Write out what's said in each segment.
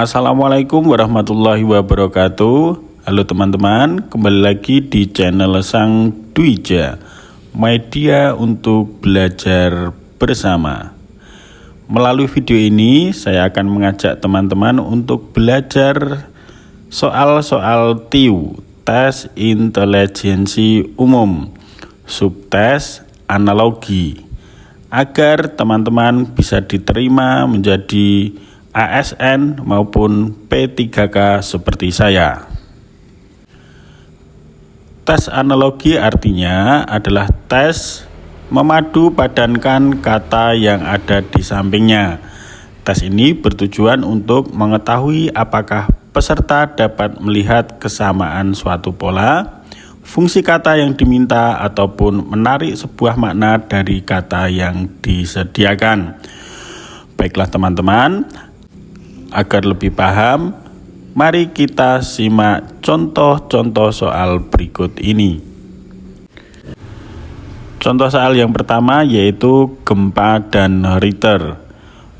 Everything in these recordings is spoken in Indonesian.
Assalamualaikum warahmatullahi wabarakatuh. Halo teman-teman, kembali lagi di channel Sang Dwija, media untuk belajar bersama. Melalui video ini saya akan mengajak teman-teman untuk belajar soal-soal TIU, tes intelijensi umum, subtes analogi, agar teman-teman bisa diterima menjadi ASN maupun P3K seperti saya. Tes analogi artinya adalah tes memadu padankan kata yang ada di sampingnya. Tes ini bertujuan untuk mengetahui apakah peserta dapat melihat kesamaan suatu pola, fungsi kata yang diminta, ataupun menarik sebuah makna dari kata yang disediakan. Baiklah teman-teman, agar lebih paham, mari kita simak contoh-contoh soal berikut ini. Contoh soal yang pertama yaitu gempa dan Richter.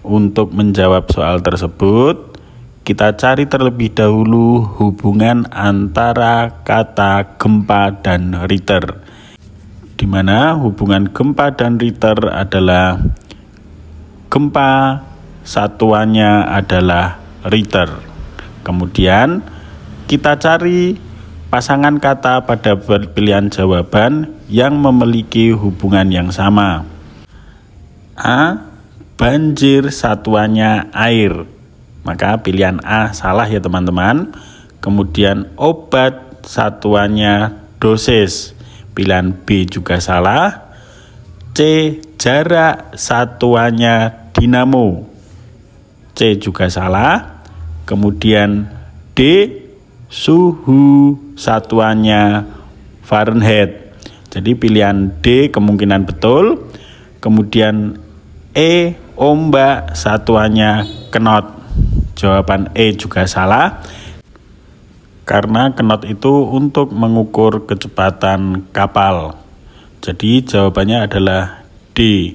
Untuk menjawab soal tersebut, kita cari terlebih dahulu hubungan antara kata gempa dan Richter, di mana hubungan gempa dan Richter adalah gempa satuannya adalah Richter. Kemudian kita cari pasangan kata pada pilihan jawaban yang memiliki hubungan yang sama. A. Banjir satuannya air. Maka pilihan A salah ya teman-teman. Kemudian obat satuannya dosis. Pilihan B juga salah. C. Jarak satuannya dinamo. C juga salah. Kemudian D, suhu satuannya Fahrenheit. Jadi pilihan D kemungkinan betul. Kemudian E, ombak satuannya knot. Jawaban E juga salah, karena knot itu untuk mengukur kecepatan kapal. Jadi jawabannya adalah D,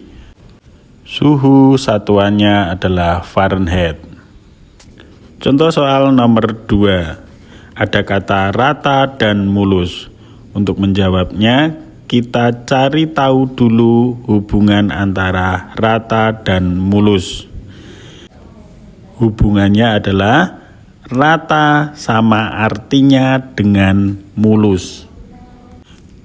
suhu satuannya adalah Fahrenheit. Contoh soal nomor 2. Ada kata rata dan mulus. Untuk menjawabnya, kita cari tahu dulu hubungan antara rata dan mulus. Hubungannya adalah rata sama artinya dengan mulus.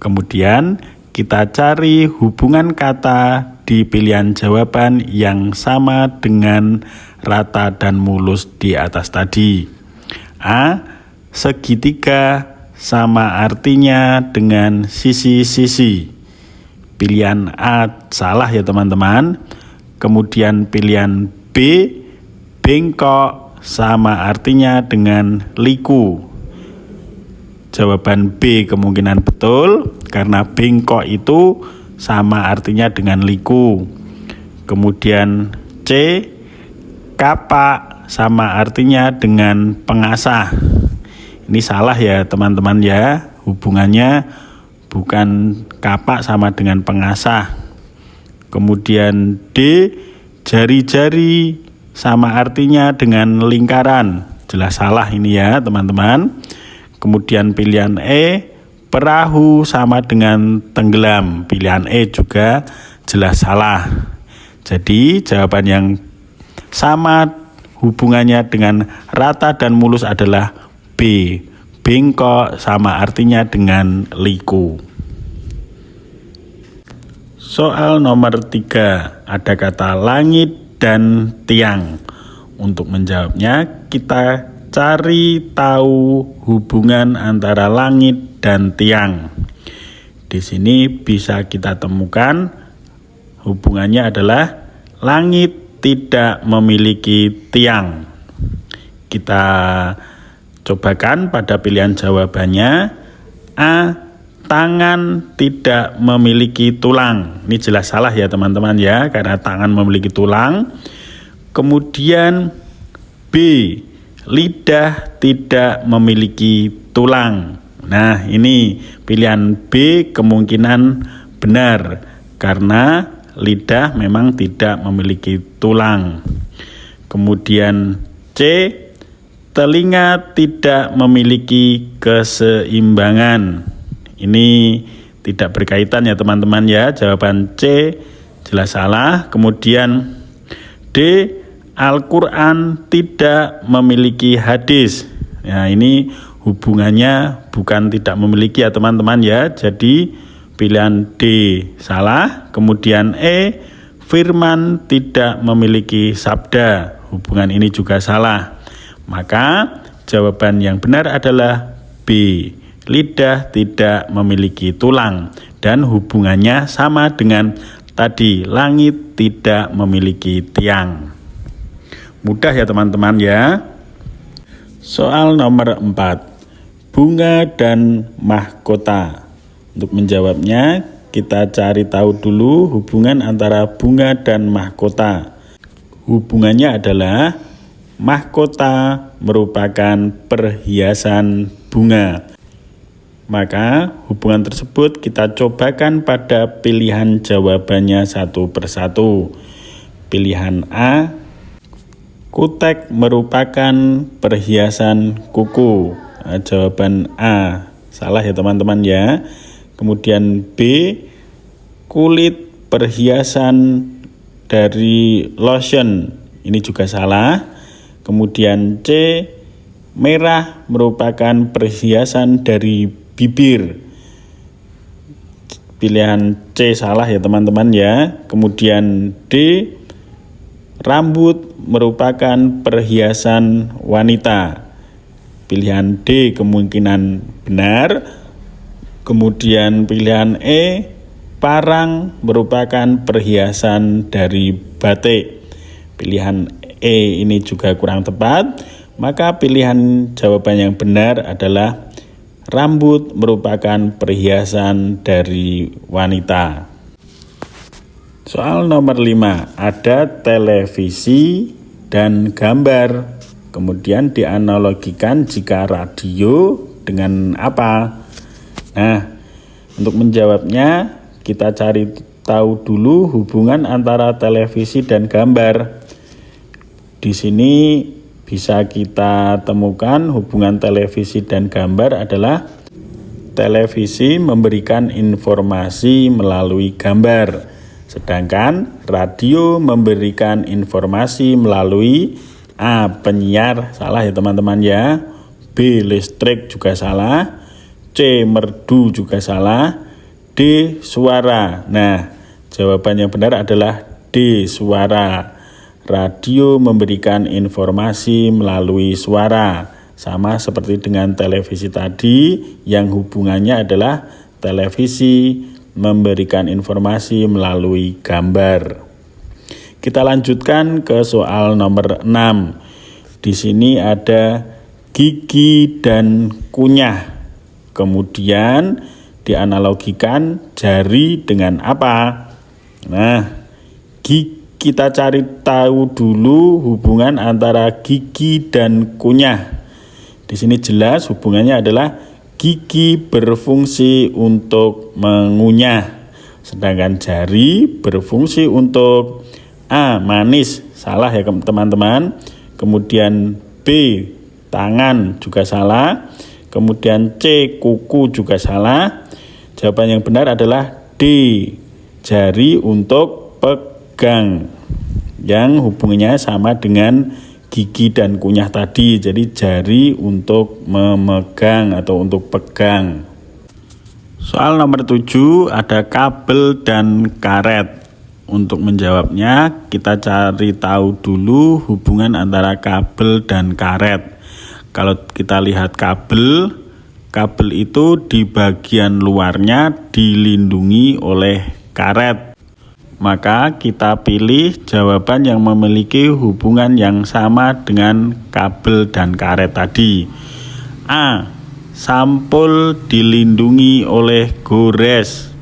Kemudian kita cari hubungan kata di pilihan jawaban yang sama dengan rata dan mulus di atas tadi. A. Segitiga sama artinya dengan sisi-sisi. Pilihan A salah ya teman-teman. Kemudian pilihan B, bengkok sama artinya dengan liku. Jawaban B kemungkinan betul, karena bengkok itu sama artinya dengan liku. Kemudian C, kapak sama artinya dengan pengasah. Ini salah ya teman-teman ya, hubungannya bukan kapak sama dengan pengasah. Kemudian D, jari-jari sama artinya dengan lingkaran. Jelas salah ini ya teman-teman. Kemudian pilihan E, perahu sama dengan tenggelam. Pilihan E juga jelas salah. Jadi jawaban yang sama hubungannya dengan rata dan mulus adalah B, bengkok sama artinya dengan liku. Soal nomor 3. Ada kata langit dan tiang. Untuk menjawabnya, kita cari tahu hubungan antara langit dan tiang. Di sini bisa kita temukan hubungannya adalah langit tidak memiliki tiang. Kita cobakan pada pilihan jawabannya. A. Tangan tidak memiliki tulang. Ini jelas salah ya teman-teman ya, karena tangan memiliki tulang. Kemudian B. Lidah tidak memiliki tulang. Nah, ini pilihan B kemungkinan benar, karena lidah memang tidak memiliki tulang. Kemudian C, telinga tidak memiliki keseimbangan. Ini tidak berkaitan ya teman-teman ya. Jawaban C jelas salah. Kemudian D, Al-Quran tidak memiliki hadis. Nah, ini hubungannya bukan tidak memiliki ya teman-teman ya. Jadi pilihan D salah. Kemudian E, firman tidak memiliki sabda. Hubungan ini juga salah. Maka jawaban yang benar adalah B, lidah tidak memiliki tulang. Dan hubungannya sama dengan tadi, langit tidak memiliki tiang. Mudah ya teman-teman ya. Soal nomor 4, bunga dan mahkota. Untuk menjawabnya kita cari tahu dulu hubungan antara bunga dan mahkota. Hubungannya adalah mahkota merupakan perhiasan bunga. Maka hubungan tersebut kita cobakan pada pilihan jawabannya satu persatu. Pilihan A, kutek merupakan perhiasan kuku. Nah, jawaban A salah ya teman-teman ya. Kemudian B, kulit perhiasan dari lotion. Ini juga salah. Kemudian C, merah merupakan perhiasan dari bibir. Pilihan C salah ya teman-teman ya. Kemudian D, rambut merupakan perhiasan wanita. Pilihan D kemungkinan benar. Kemudian pilihan E, parang merupakan perhiasan dari batik. Pilihan E ini juga kurang tepat. Maka pilihan jawaban yang benar adalah rambut merupakan perhiasan dari wanita. Soal nomor 5, ada televisi dan gambar. Kemudian dianalogikan jika radio dengan apa? Nah, untuk menjawabnya kita cari tahu dulu hubungan antara televisi dan gambar. Di sini bisa kita temukan hubungan televisi dan gambar adalah televisi memberikan informasi melalui gambar, sedangkan radio memberikan informasi melalui A, penyiar, salah ya teman-teman ya. B, listrik juga salah. C, merdu juga salah. D, suara. Nah, jawaban yang benar adalah D, suara. Radio memberikan informasi melalui suara, sama seperti dengan televisi tadi yang hubungannya adalah televisi memberikan informasi melalui gambar. Kita lanjutkan ke soal nomor 6. Di sini ada gigi dan kunyah. Kemudian dianalogikan jari dengan apa? Nah, kita cari tahu dulu hubungan antara gigi dan kunyah. Di sini jelas hubungannya adalah gigi berfungsi untuk mengunyah, sedangkan jari berfungsi untuk A, manis, salah ya teman-teman. Kemudian B, tangan juga salah. Kemudian C, kuku juga salah. Jawaban yang benar adalah D, jari untuk pegang, yang hubungannya sama dengan gigi dan kunyah tadi. Jadi jari untuk memegang atau untuk pegang. Soal nomor 7, ada kabel dan karet. Untuk menjawabnya kita cari tahu dulu hubungan antara kabel dan karet. Kalau kita lihat kabel itu di bagian luarnya dilindungi oleh karet. Maka kita pilih jawaban yang memiliki hubungan yang sama dengan kabel dan karet tadi. A, sampul dilindungi oleh gores.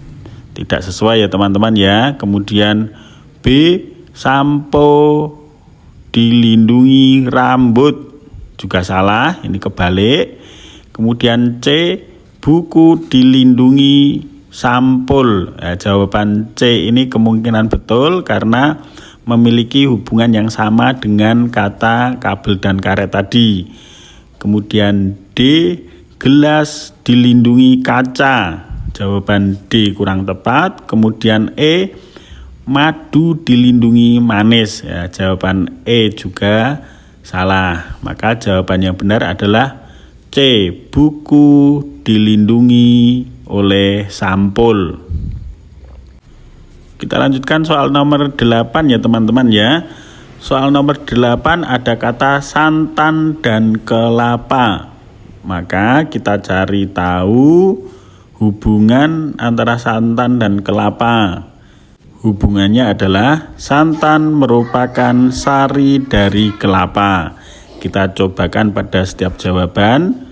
Tidak sesuai ya teman-teman ya. Kemudian B, sampo dilindungi rambut. Juga salah, ini kebalik. Kemudian C, buku dilindungi sampul. Jawaban C ini kemungkinan betul karena memiliki hubungan yang sama dengan kata kabel dan karet tadi. Kemudian D, gelas dilindungi kaca. Jawaban D kurang tepat. Kemudian E, madu dilindungi manis. Ya, jawaban E juga salah. Maka jawaban yang benar adalah C, buku dilindungi oleh sampul. Kita lanjutkan soal nomor 8 ya teman-teman ya. Soal nomor 8 ada kata santan dan kelapa. Maka kita cari tahu hubungan antara santan dan kelapa. Hubungannya adalah santan merupakan sari dari kelapa. Kita cobakan pada setiap jawaban.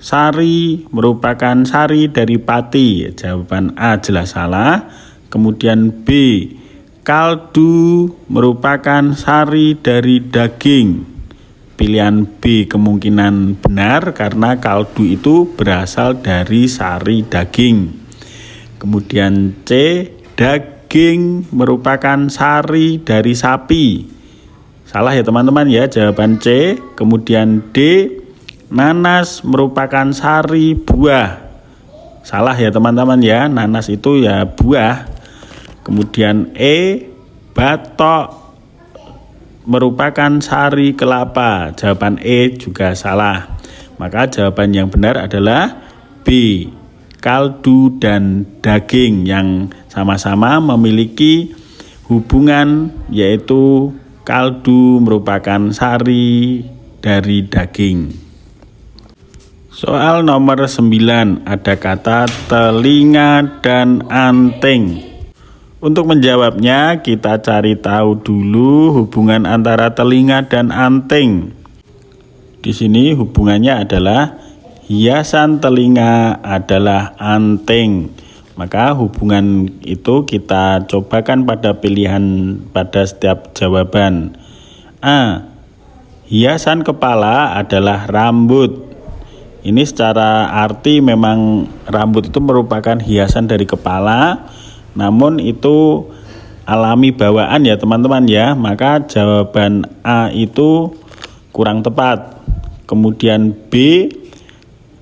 Sari merupakan sari dari pati. Jawaban A jelas salah. Kemudian B, kaldu merupakan sari dari daging. Pilihan B kemungkinan benar karena kaldu itu berasal dari sari daging. Kemudian C, daging merupakan sari dari sapi. Salah ya teman-teman ya, jawaban C. Kemudian D, nanas merupakan sari buah. Salah ya teman-teman ya, nanas itu ya buah. Kemudian E, batok merupakan sari kelapa. Jawaban E juga salah. Maka jawaban yang benar adalah B, kaldu dan daging yang sama-sama memiliki hubungan, yaitu kaldu merupakan sari dari daging. Soal nomor 9 ada kata telinga dan anting. Untuk menjawabnya kita cari tahu dulu hubungan antara telinga dan anting. Di sini hubungannya adalah hiasan telinga adalah anting. Maka hubungan itu kita cobakan pada pilihan pada setiap jawaban. A, hiasan kepala adalah rambut. Ini secara arti memang rambut itu merupakan hiasan dari kepala. Namun itu alami bawaan ya teman-teman ya. Maka jawaban A itu kurang tepat. Kemudian B,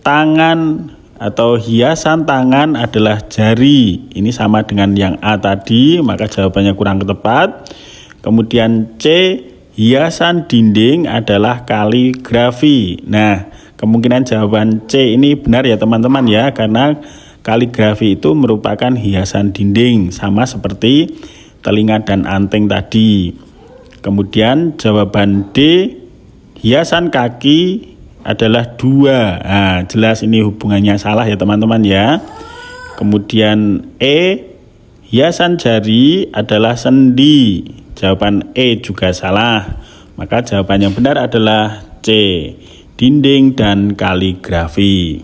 tangan atau hiasan tangan adalah jari. Ini sama dengan yang A tadi, maka jawabannya kurang tepat. Kemudian C, hiasan dinding adalah kaligrafi. Nah, kemungkinan jawaban C ini benar ya teman-teman ya, karena kaligrafi itu merupakan hiasan dinding, sama seperti telinga dan anting tadi. Kemudian jawaban D, hiasan kaki adalah 2. Nah, jelas ini hubungannya salah ya teman-teman ya. Kemudian E, hiasan jari adalah sendi. Jawaban E juga salah. Maka jawaban yang benar adalah C, dinding dan kaligrafi.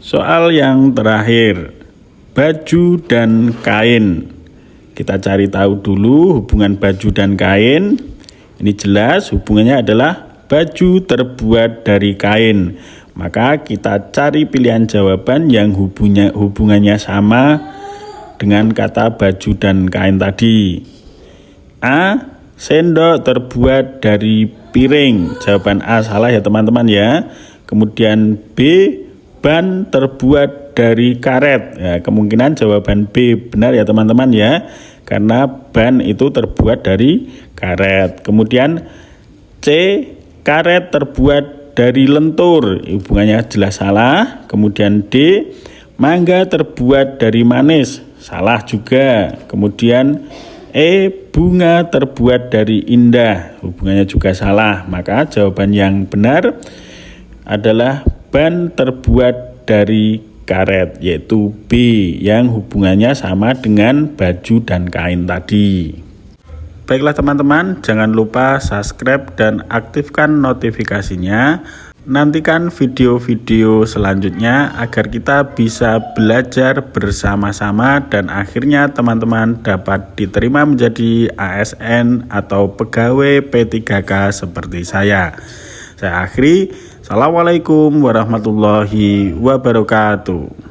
Soal yang terakhir, baju dan kain. Kita cari tahu dulu hubungan baju dan kain. Ini jelas hubungannya adalah baju terbuat dari kain. Maka kita cari pilihan jawaban yang hubungannya sama dengan kata baju dan kain tadi. A, sendok terbuat dari piring. Jawaban A salah ya teman-teman ya. Kemudian B, ban terbuat dari karet. Ya, kemungkinan jawaban B benar ya teman-teman ya, karena ban itu terbuat dari karet. Kemudian C, karet terbuat dari lentur. Hubungannya jelas salah. Kemudian D, mangga terbuat dari manis. Salah juga. Kemudian E, bunga terbuat dari indah. Hubungannya juga salah. Maka jawaban yang benar adalah ban terbuat dari karet, yaitu B, yang hubungannya sama dengan baju dan kain tadi. Baiklah teman-teman, jangan lupa subscribe dan aktifkan notifikasinya. Nantikan video-video selanjutnya agar kita bisa belajar bersama-sama dan akhirnya teman-teman dapat diterima menjadi ASN atau pegawai P3K seperti saya. Saya akhiri. Assalamualaikum warahmatullahi wabarakatuh.